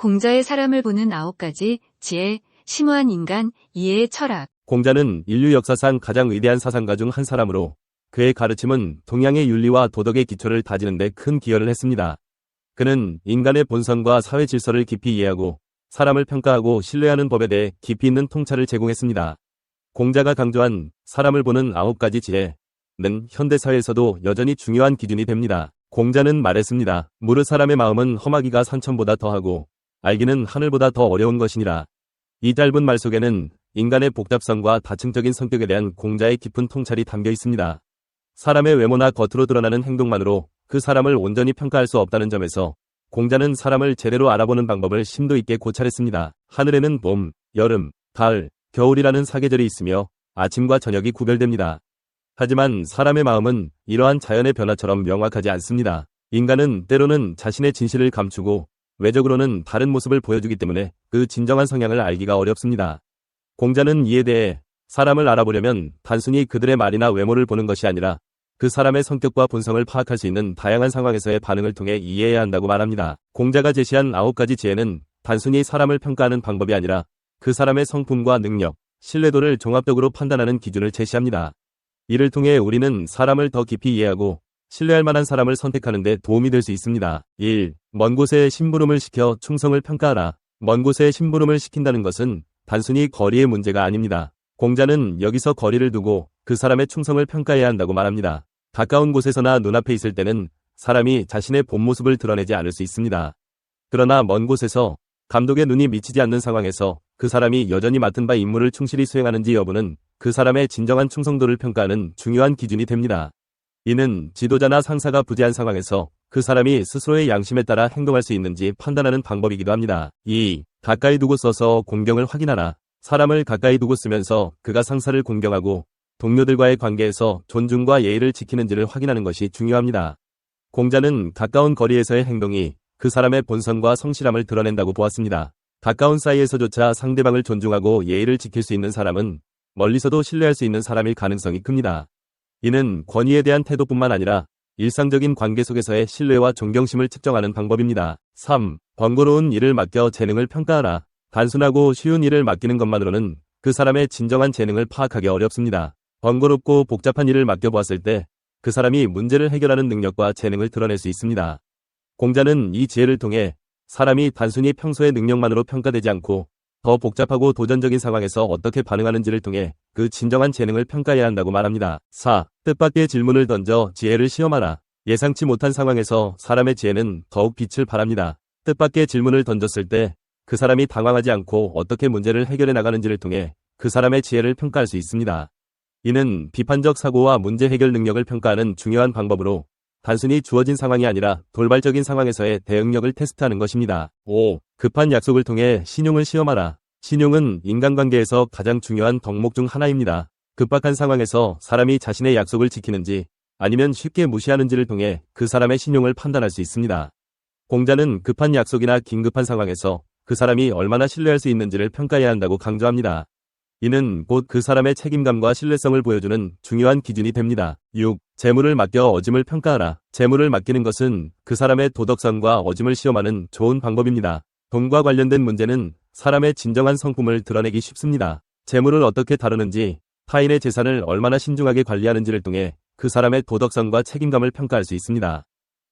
공자의 사람을 보는 9가지 지혜, 심오한 인간, 이해의 철학. 공자는 인류 역사상 가장 위대한 사상가 중 한 사람으로 그의 가르침은 동양의 윤리와 도덕의 기초를 다지는 데 큰 기여를 했습니다. 그는 인간의 본성과 사회 질서를 깊이 이해하고 사람을 평가하고 신뢰하는 법에 대해 깊이 있는 통찰을 제공했습니다. 공자가 강조한 사람을 보는 9가지 지혜는 현대사회에서도 여전히 중요한 기준이 됩니다. 공자는 말했습니다. 무릇 사람의 마음은 험하기가 산천보다 더하고 알기는 하늘보다 더 어려운 것이니라. 이 짧은 말 속에는 인간의 복잡성과 다층적인 성격에 대한 공자의 깊은 통찰이 담겨 있습니다. 사람의 외모나 겉으로 드러나는 행동만으로 그 사람을 온전히 평가할 수 없다는 점에서 공자는 사람을 제대로 알아보는 방법을 심도 있게 고찰했습니다. 하늘에는 봄, 여름, 가을, 겨울이라는 사계절이 있으며 아침과 저녁이 구별됩니다. 하지만 사람의 마음은 이러한 자연의 변화처럼 명확하지 않습니다. 인간은 때로는 자신의 진실을 감추고 외적으로는 다른 모습을 보여주기 때문에 그 진정한 성향을 알기가 어렵습니다. 공자는 이에 대해 사람을 알아보려면 단순히 그들의 말이나 외모를 보는 것이 아니라 그 사람의 성격과 본성을 파악할 수 있는 다양한 상황에서의 반응을 통해 이해해야 한다고 말합니다. 공자가 제시한 9가지 지혜는 단순히 사람을 평가하는 방법이 아니라 그 사람의 성품과 능력, 신뢰도를 종합적으로 판단하는 기준을 제시합니다. 이를 통해 우리는 사람을 더 깊이 이해하고 신뢰할 만한 사람을 선택하는 데 도움이 될 수 있습니다. 1. 먼 곳에 심부름을 시켜 충성을 평가하라. 먼 곳에 심부름을 시킨다는 것은 단순히 거리의 문제가 아닙니다. 공자는 여기서 거리를 두고 그 사람의 충성을 평가해야 한다고 말합니다. 가까운 곳에서나 눈앞에 있을 때는 사람이 자신의 본 모습을 드러내지 않을 수 있습니다. 그러나 먼 곳에서 감독의 눈이 미치지 않는 상황에서 그 사람이 여전히 맡은 바 임무를 충실히 수행하는지 여부는 그 사람의 진정한 충성도를 평가하는 중요한 기준이 됩니다. 이는 지도자나 상사가 부재한 상황에서 그 사람이 스스로의 양심에 따라 행동할 수 있는지 판단하는 방법이기도 합니다. 2. 가까이 두고 써서 공경을 확인하라. 사람을 가까이 두고 쓰면서 그가 상사를 공경하고 동료들과의 관계에서 존중과 예의를 지키는지를 확인하는 것이 중요합니다. 공자는 가까운 거리에서의 행동이 그 사람의 본성과 성실함을 드러낸다고 보았습니다. 가까운 사이에서조차 상대방을 존중하고 예의를 지킬 수 있는 사람은 멀리서도 신뢰할 수 있는 사람일 가능성이 큽니다. 이는 권위에 대한 태도뿐만 아니라 일상적인 관계 속에서의 신뢰와 존경심을 측정하는 방법입니다. 3. 번거로운 일을 맡겨 재능을 평가하라. 단순하고 쉬운 일을 맡기는 것만으로는 그 사람의 진정한 재능을 파악하기 어렵습니다. 번거롭고 복잡한 일을 맡겨보았을 때 그 사람이 문제를 해결하는 능력과 재능을 드러낼 수 있습니다. 공자는 이 지혜를 통해 사람이 단순히 평소의 능력만으로 평가되지 않고 더 복잡하고 도전적인 상황에서 어떻게 반응하는지를 통해 그 진정한 재능을 평가해야 한다고 말합니다. 4. 뜻밖의 질문을 던져 지혜를 시험하라. 예상치 못한 상황에서 사람의 지혜는 더욱 빛을 발합니다. 뜻밖의 질문을 던졌을 때 그 사람이 당황하지 않고 어떻게 문제를 해결해 나가는지를 통해 그 사람의 지혜를 평가할 수 있습니다. 이는 비판적 사고와 문제 해결 능력을 평가하는 중요한 방법으로 단순히 주어진 상황이 아니라 돌발적인 상황에서의 대응력을 테스트하는 것입니다. 5. 급한 약속을 통해 신용을 시험하라. 신용은 인간관계에서 가장 중요한 덕목 중 하나입니다. 급박한 상황에서 사람이 자신의 약속을 지키는지 아니면 쉽게 무시하는지를 통해 그 사람의 신용을 판단할 수 있습니다. 공자는 급한 약속이나 긴급한 상황에서 그 사람이 얼마나 신뢰할 수 있는지를 평가해야 한다고 강조합니다. 이는 곧 그 사람의 책임감과 신뢰성을 보여주는 중요한 기준이 됩니다. 6. 재물을 맡겨 어짐을 평가하라. 재물을 맡기는 것은 그 사람의 도덕성과 어짐을 시험하는 좋은 방법입니다. 돈과 관련된 문제는 사람의 진정한 성품을 드러내기 쉽습니다. 재물을 어떻게 다루는지, 타인의 재산을 얼마나 신중하게 관리하는지를 통해 그 사람의 도덕성과 책임감을 평가할 수 있습니다.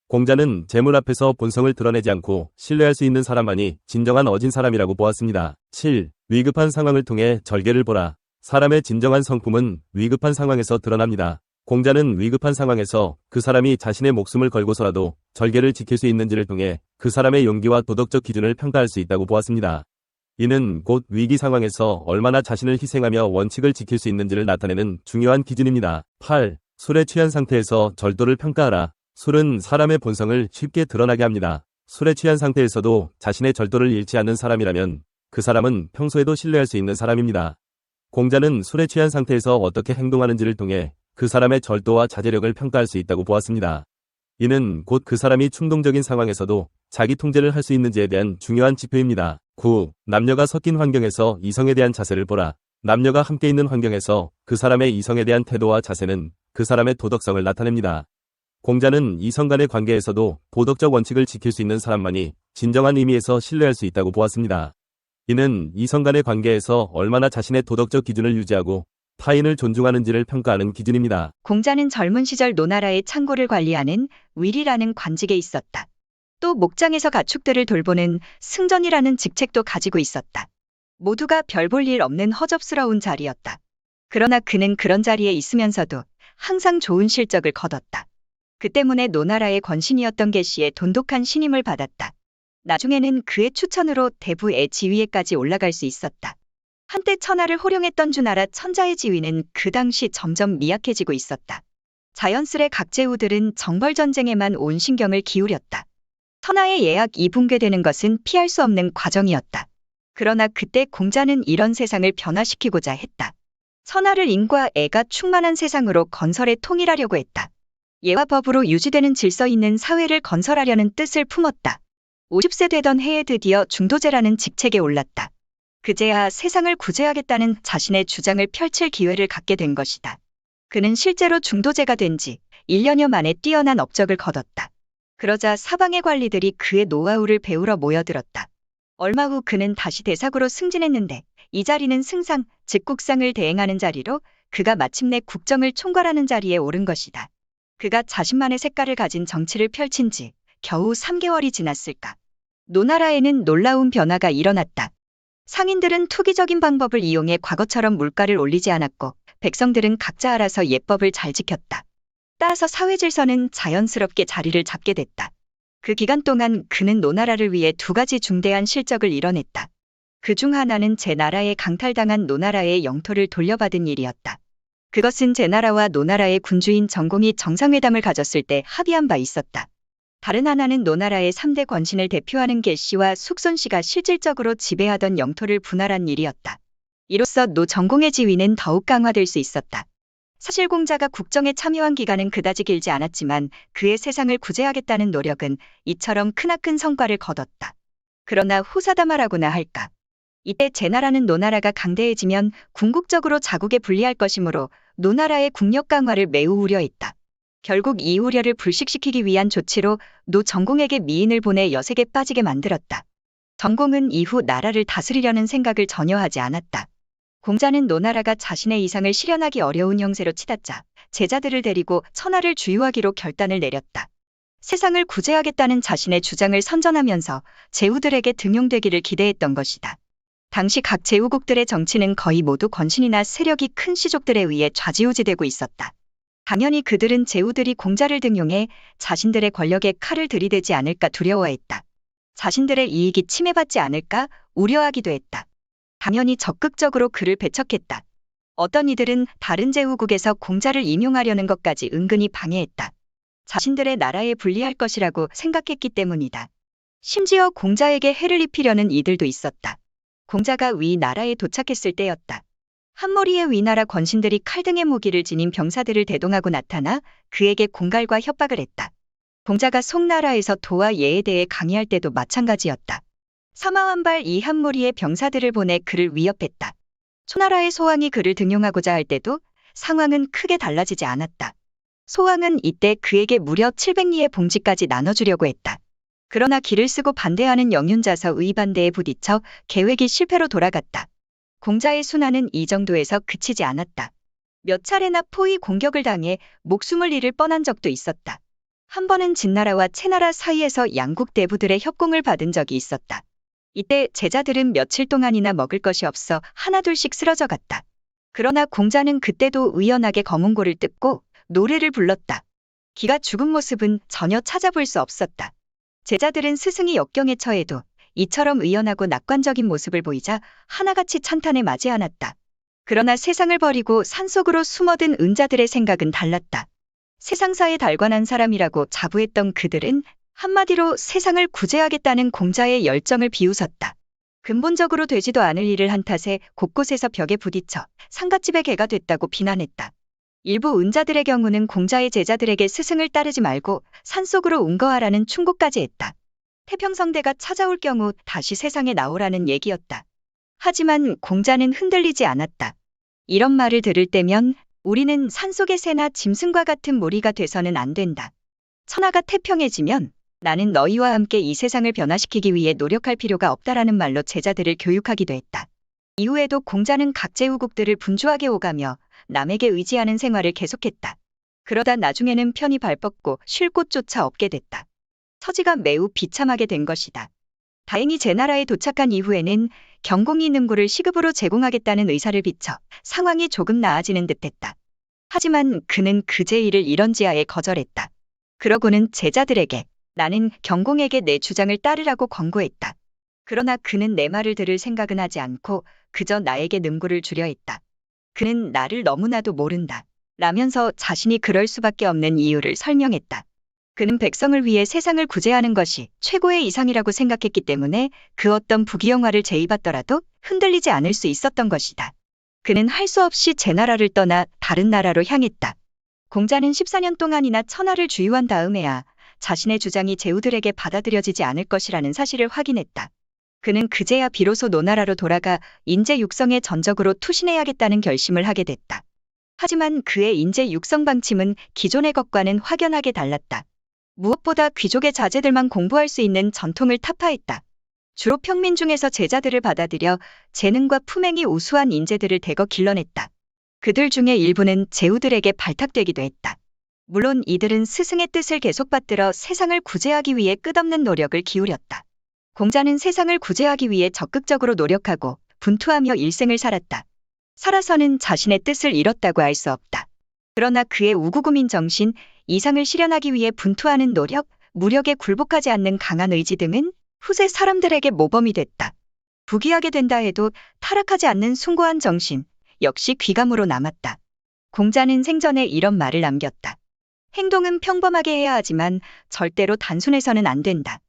공자는 재물 앞에서 본성을 드러내지 않고 신뢰할 수 있는 사람만이 진정한 어진 사람이라고 보았습니다. 7. 위급한 상황을 통해 절개를 보라. 사람의 진정한 성품은 위급한 상황에서 드러납니다. 공자는 위급한 상황에서 그 사람이 자신의 목숨을 걸고서라도 절개를 지킬 수 있는지를 통해 그 사람의 용기와 도덕적 기준을 평가할 수 있다고 보았습니다. 이는 곧 위기 상황에서 얼마나 자신을 희생하며 원칙을 지킬 수 있는지를 나타내는 중요한 기준입니다. 8. 술에 취한 상태에서 절도를 평가하라. 술은 사람의 본성을 쉽게 드러나게 합니다. 술에 취한 상태에서도 자신의 절도를 잃지 않는 사람이라면 그 사람은 평소에도 신뢰할 수 있는 사람입니다. 공자는 술에 취한 상태에서 어떻게 행동하는지를 통해 그 사람의 절도와 자제력을 평가할 수 있다고 보았습니다. 이는 곧 그 사람이 충동적인 상황에서도 자기 통제를 할 수 있는지에 대한 중요한 지표입니다. 9. 남녀가 섞인 환경에서 이성에 대한 자세를 보라. 남녀가 함께 있는 환경에서 그 사람의 이성에 대한 태도와 자세는 그 사람의 도덕성을 나타냅니다. 공자는 이성 간의 관계에서도 도덕적 원칙을 지킬 수 있는 사람만이 진정한 의미에서 신뢰할 수 있다고 보았습니다. 이는 이성 간의 관계에서 얼마나 자신의 도덕적 기준을 유지하고 타인을 존중하는지를 평가하는 기준입니다. 공자는 젊은 시절 노나라의 창고를 관리하는 위리라는 관직에 있었다. 또 목장에서 가축들을 돌보는 승전이라는 직책도 가지고 있었다. 모두가 별 볼 일 없는 허접스러운 자리였다. 그러나 그는 그런 자리에 있으면서도 항상 좋은 실적을 거뒀다. 그 때문에 노나라의 권신이었던 계시의 돈독한 신임을 받았다. 나중에는 그의 추천으로 대부의 지위에까지 올라갈 수 있었다. 한때 천하를 호령했던 주나라 천자의 지위는 그 당시 점점 미약해지고 있었다. 자연스레 각 제후들은 정벌전쟁에만 온 신경을 기울였다. 천하의 예약 이붕괴되는 것은 피할 수 없는 과정이었다. 그러나 그때 공자는 이런 세상을 변화시키고자 했다. 천하를 인과 애가 충만한 세상으로 건설해 통일하려고 했다. 예와 법으로 유지되는 질서 있는 사회를 건설하려는 뜻을 품었다. 50세 되던 해에 드디어 중도제라는 직책에 올랐다. 그제야 세상을 구제하겠다는 자신의 주장을 펼칠 기회를 갖게 된 것이다. 그는 실제로 중도제가 된 지 1년여 만에 뛰어난 업적을 거뒀다. 그러자 사방의 관리들이 그의 노하우를 배우러 모여들었다. 얼마 후 그는 다시 대사구로 승진했는데 이 자리는 승상, 즉 국상을 대행하는 자리로 그가 마침내 국정을 총괄하는 자리에 오른 것이다. 그가 자신만의 색깔을 가진 정치를 펼친 지 겨우 3개월이 지났을까. 노나라에는 놀라운 변화가 일어났다. 상인들은 투기적인 방법을 이용해 과거처럼 물가를 올리지 않았고 백성들은 각자 알아서 예법을 잘 지켰다. 따라서 사회 질서는 자연스럽게 자리를 잡게 됐다. 그 기간 동안 그는 노나라를 위해 2가지 중대한 실적을 이뤄냈다. 그 중 하나는 제나라에 강탈당한 노나라의 영토를 돌려받은 일이었다. 그것은 제나라와 노나라의 군주인 정공이 정상회담을 가졌을 때 합의한 바 있었다. 다른 하나는 노나라의 3대 권신을 대표하는 계씨와 숙손씨가 실질적으로 지배하던 영토를 분할한 일이었다. 이로써 노 정공의 지위는 더욱 강화될 수 있었다. 사실 공자가 국정에 참여한 기간은 그다지 길지 않았지만 그의 세상을 구제하겠다는 노력은 이처럼 크나큰 성과를 거뒀다. 그러나 후사다마라고나 할까. 이때 제나라는 노나라가 강대해지면 궁극적으로 자국에 불리할 것이므로 노나라의 국력 강화를 매우 우려했다. 결국 이 우려를 불식시키기 위한 조치로 노 정공에게 미인을 보내 여색에 빠지게 만들었다. 정공은 이후 나라를 다스리려는 생각을 전혀 하지 않았다. 공자는 노나라가 자신의 이상을 실현하기 어려운 형세로 치닫자 제자들을 데리고 천하를 주유하기로 결단을 내렸다. 세상을 구제하겠다는 자신의 주장을 선전하면서 제후들에게 등용되기를 기대했던 것이다. 당시 각 제후국들의 정치는 거의 모두 권신이나 세력이 큰 시족들에 의해 좌지우지되고 있었다. 당연히 그들은 제후들이 공자를 등용해 자신들의 권력에 칼을 들이대지 않을까 두려워했다. 자신들의 이익이 침해받지 않을까 우려하기도 했다. 당연히 적극적으로 그를 배척했다. 어떤 이들은 다른 제후국에서 공자를 임용하려는 것까지 은근히 방해했다. 자신들의 나라에 불리할 것이라고 생각했기 때문이다. 심지어 공자에게 해를 입히려는 이들도 있었다. 공자가 위 나라에 도착했을 때였다. 한 무리의 위나라 권신들이 칼 등의 무기를 지닌 병사들을 대동하고 나타나 그에게 공갈과 협박을 했다. 공자가 송나라에서 도와 예에 대해 강의할 때도 마찬가지였다. 사마완발 이 한 무리의 병사들을 보내 그를 위협했다. 초나라의 소왕이 그를 등용하고자 할 때도 상황은 크게 달라지지 않았다. 소왕은 이때 그에게 무려 700리의 봉지까지 나눠주려고 했다. 그러나 기를 쓰고 반대하는 영윤자서의 반대에 부딪혀 계획이 실패로 돌아갔다. 공자의 순환은 이 정도에서 그치지 않았다. 몇 차례나 포위 공격을 당해 목숨을 잃을 뻔한 적도 있었다. 한 번은 진나라와 채나라 사이에서 양국 대부들의 협공을 받은 적이 있었다. 이때 제자들은 며칠 동안이나 먹을 것이 없어 하나둘씩 쓰러져 갔다. 그러나 공자는 그때도 의연하게 검은고를 뜯고 노래를 불렀다. 기가 죽은 모습은 전혀 찾아볼 수 없었다. 제자들은 스승이 역경에 처해도 이처럼 의연하고 낙관적인 모습을 보이자 하나같이 찬탄에 맞이 않았다. 그러나 세상을 버리고 산속으로 숨어든 은자들의 생각은 달랐다. 세상사에 달관한 사람이라고 자부했던 그들은 한마디로 세상을 구제하겠다는 공자의 열정을 비웃었다. 근본적으로 되지도 않을 일을 한 탓에 곳곳에서 벽에 부딪혀 상갓집의 개가 됐다고 비난했다. 일부 은자들의 경우는 공자의 제자들에게 스승을 따르지 말고 산속으로 운거하라는 충고까지 했다. 태평성대가 찾아올 경우 다시 세상에 나오라는 얘기였다. 하지만 공자는 흔들리지 않았다. 이런 말을 들을 때면 우리는 산속의 새나 짐승과 같은 무리가 돼서는 안 된다. 천하가 태평해지면 나는 너희와 함께 이 세상을 변화시키기 위해 노력할 필요가 없다라는 말로 제자들을 교육하기도 했다. 이후에도 공자는 각제후국들을 분주하게 오가며 남에게 의지하는 생활을 계속했다. 그러다 나중에는 편히 발뻗고 쉴 곳조차 없게 됐다. 처지가 매우 비참하게 된 것이다. 다행히 제나라에 도착한 이후에는 경공이 능구를 시급으로 제공하겠다는 의사를 비춰 상황이 조금 나아지는 듯했다. 하지만 그는 그 제의를 이런지하에 거절했다. 그러고는 제자들에게 나는 경공에게 내 주장을 따르라고 권고했다. 그러나 그는 내 말을 들을 생각은 하지 않고 그저 나에게 능구를 주려 했다. 그는 나를 너무나도 모른다. 라면서 자신이 그럴 수밖에 없는 이유를 설명했다. 그는 백성을 위해 세상을 구제하는 것이 최고의 이상이라고 생각했기 때문에 그 어떤 부귀영화를 제의받더라도 흔들리지 않을 수 있었던 것이다. 그는 할 수 없이 제나라를 떠나 다른 나라로 향했다. 공자는 14년 동안이나 천하를 주유한 다음에야 자신의 주장이 제후들에게 받아들여지지 않을 것이라는 사실을 확인했다. 그는 그제야 비로소 노나라로 돌아가 인재 육성에 전적으로 투신해야겠다는 결심을 하게 됐다. 하지만 그의 인재 육성 방침은 기존의 것과는 확연하게 달랐다. 무엇보다 귀족의 자제들만 공부할 수 있는 전통을 타파했다. 주로 평민 중에서 제자들을 받아들여 재능과 품행이 우수한 인재들을 대거 길러냈다. 그들 중에 일부는 제후들에게 발탁되기도 했다. 물론 이들은 스승의 뜻을 계속 받들어 세상을 구제하기 위해 끝없는 노력을 기울였다. 공자는 세상을 구제하기 위해 적극적으로 노력하고 분투하며 일생을 살았다. 살아서는 자신의 뜻을 잃었다고 할 수 없다. 그러나 그의 우구구민 정신, 이상을 실현하기 위해 분투하는 노력, 무력에 굴복하지 않는 강한 의지 등은 후세 사람들에게 모범이 됐다. 부귀하게 된다 해도 타락하지 않는 숭고한 정신, 역시 귀감으로 남았다. 공자는 생전에 이런 말을 남겼다. 행동은 평범하게 해야 하지만 절대로 단순해서는 안 된다.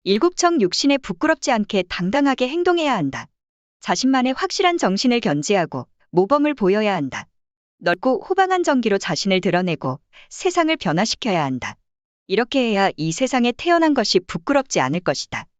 일곱청 육신에 부끄럽지 않게 당당하게 행동해야 한다. 자신만의 확실한 정신을 견지하고 모범을 보여야 한다. 넓고 호방한 정기로 자신을 드러내고 세상을 변화시켜야 한다. 이렇게 해야 이 세상에 태어난 것이 부끄럽지 않을 것이다.